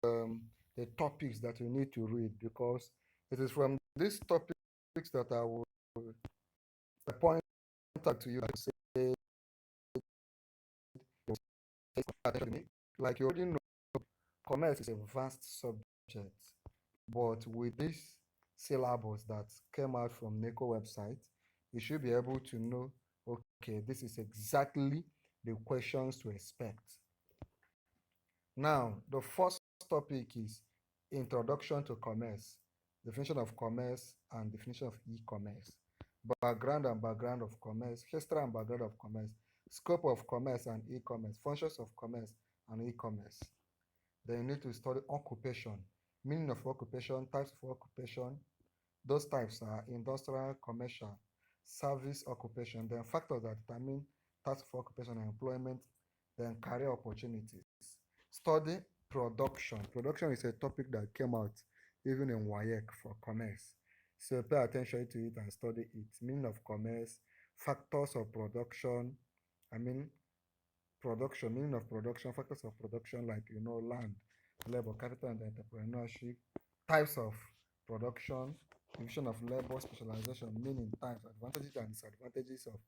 the topics that you need to read, because it is from these topics that I will point out to you and say, like you already know, commerce is a vast subject, but with this syllabus that came out from NECO website, you should be able to know, okay, this is exactly the questions to expect. Now, the first topic is Introduction to Commerce, definition of commerce and definition of e-commerce, background and background of commerce, history and background of commerce, scope of commerce and e-commerce, functions of commerce and e-commerce. Then you need to study occupation, meaning of occupation, types of occupation. Those types are industrial, commercial, service occupation, then factors that determine types of occupation and employment, then career opportunities. Study production. Production is a topic that came out even in WAEC for commerce. So pay attention to it and study it. Meaning of commerce, factors of production, production, meaning of production, factors of production like, land, labor, capital, and entrepreneurship, types of production, division of labor, specialization, meaning types, advantages and disadvantages of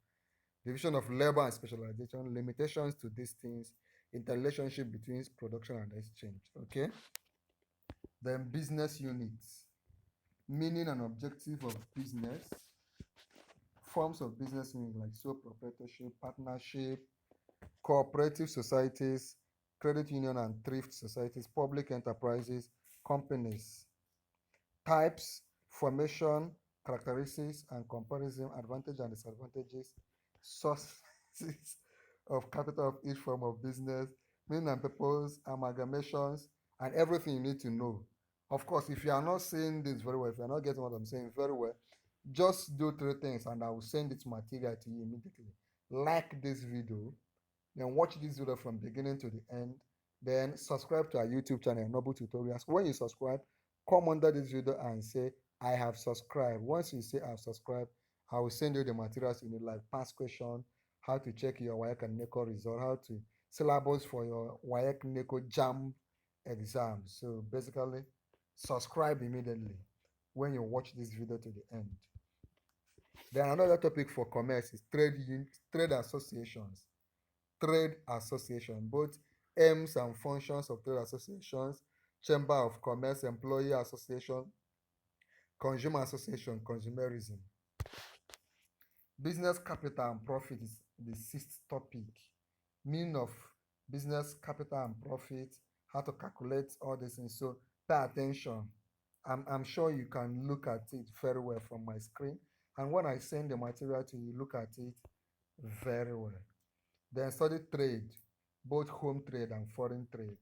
division of labor and specialization, limitations to these things, interrelationship between production and exchange. Okay. Then business units, meaning and objective of business, forms of business units like sole proprietorship, partnership, cooperative societies, credit union and thrift societies, public enterprises, companies. Types, formation, characteristics and comparison, advantage and disadvantages, sources of capital of each form of business, meaning and purpose, amalgamations, and everything you need to know. Of course, if you are not saying this very well, if you are not getting what I'm saying very well, just do three things and I will send this material to you immediately. Like this video, then watch this video from beginning to the end, then subscribe to our YouTube channel, Noble Tutorials. When you subscribe, come under this video and say, I have subscribed. Once you say I have subscribed, I will send you the materials you need, like past question, how to check your WAEC and NECO result, how to syllabus for your WAEC NECO JAM exam. So basically, subscribe immediately when you watch this video to the end. Then another topic for commerce is trade associations. Trade association, both aims and functions of trade associations, chamber of commerce, employee association, consumer association, consumerism. Business capital and profit is the sixth topic. Meaning of business capital and profit, how to calculate all these things. So pay attention. I'm sure you can look at it very well from my screen. And when I send the material to you, look at it very well. Then study trade, both home trade and foreign trade.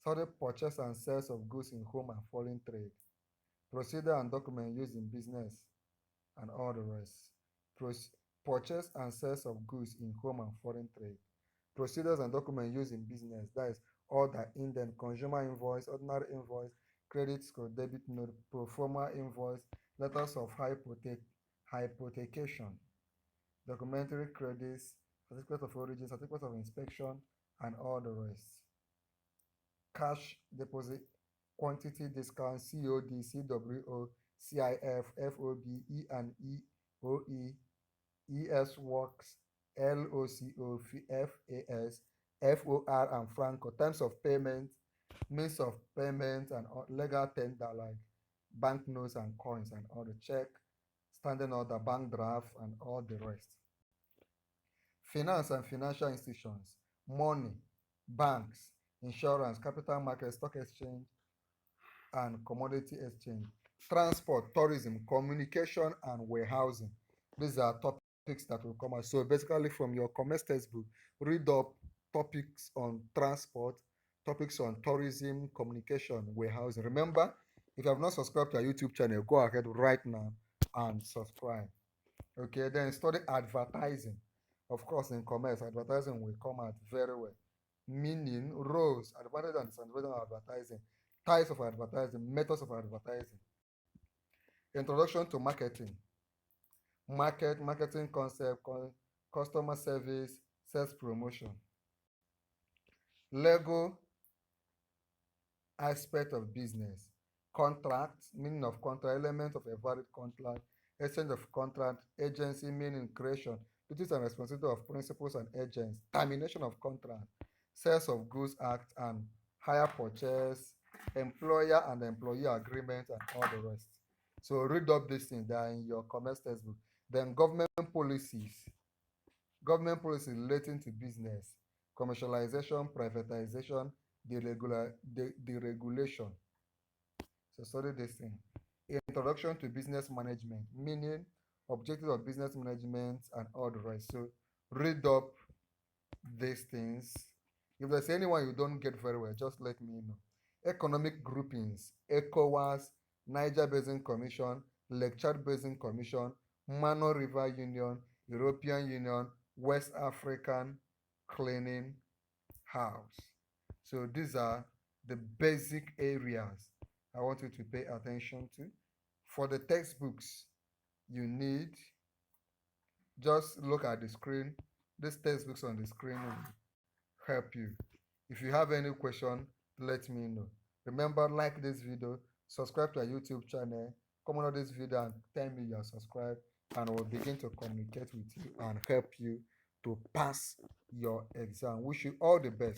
Study purchase and sales of goods in home and foreign trade. Procedure and document used in business and all the rest. Purchase and sales of goods in home and foreign trade. Procedures and document used in business, that is order, indent, consumer invoice, ordinary invoice, credit score, debit note, pro forma invoice, letters of hypothecation, documentary credits, certificate of origin, certificate of inspection, and all the rest. Cash deposit, quantity discount, COD, CWO, CIF, FOB, E&E, ES Works, LOCO, FAS, FOR, and Franco. Terms of payment, means of payment, and legal tender like banknotes and coins and all the check, standing order, bank draft, and all the rest. Finance and financial institutions, money, banks, insurance, capital market, stock exchange, and commodity exchange. Transport, tourism, communication, and warehousing. These are topics that will come out. So basically from your commerce textbook, read up topics on transport, topics on tourism, communication, warehousing. Remember, if you have not subscribed to our YouTube channel, go ahead right now and subscribe. Okay, then study advertising. Of course, in commerce, advertising will come out very well. Meaning, roles, advantage and disadvantage of advertising, types of advertising, methods of advertising. Introduction to marketing. Marketing concept, customer service, sales promotion. Lego aspect of business, contract, meaning of contract, element of a valid contract, exchange of contract, agency, meaning creation, duties and responsibility of principals and agents, termination of contract, sales of goods act, and hire purchase, employer and employee agreement, and all the rest. So read up these things, they are in your commerce textbook. Then government policies relating to business, commercialization, privatization, deregulation. So study this thing. Introduction to business management, meaning objectives of business management and all the rest. So read up these things. If there's anyone you don't get very well, just let me know. Economic groupings, ECOWAS, Niger Basin Commission, Lake Chad Basin Commission, Mano River Union, European Union, West African Cleaning House. So these are the basic areas I want you to pay attention to. For the textbooks you need, just look at the screen. These textbooks on the screen will help you. If you have any question, let me know. Remember, like this video, subscribe to our YouTube channel, comment on this video and tell me you are subscribed, and we'll begin to communicate with you and help you to pass your exam. Wish you all the best.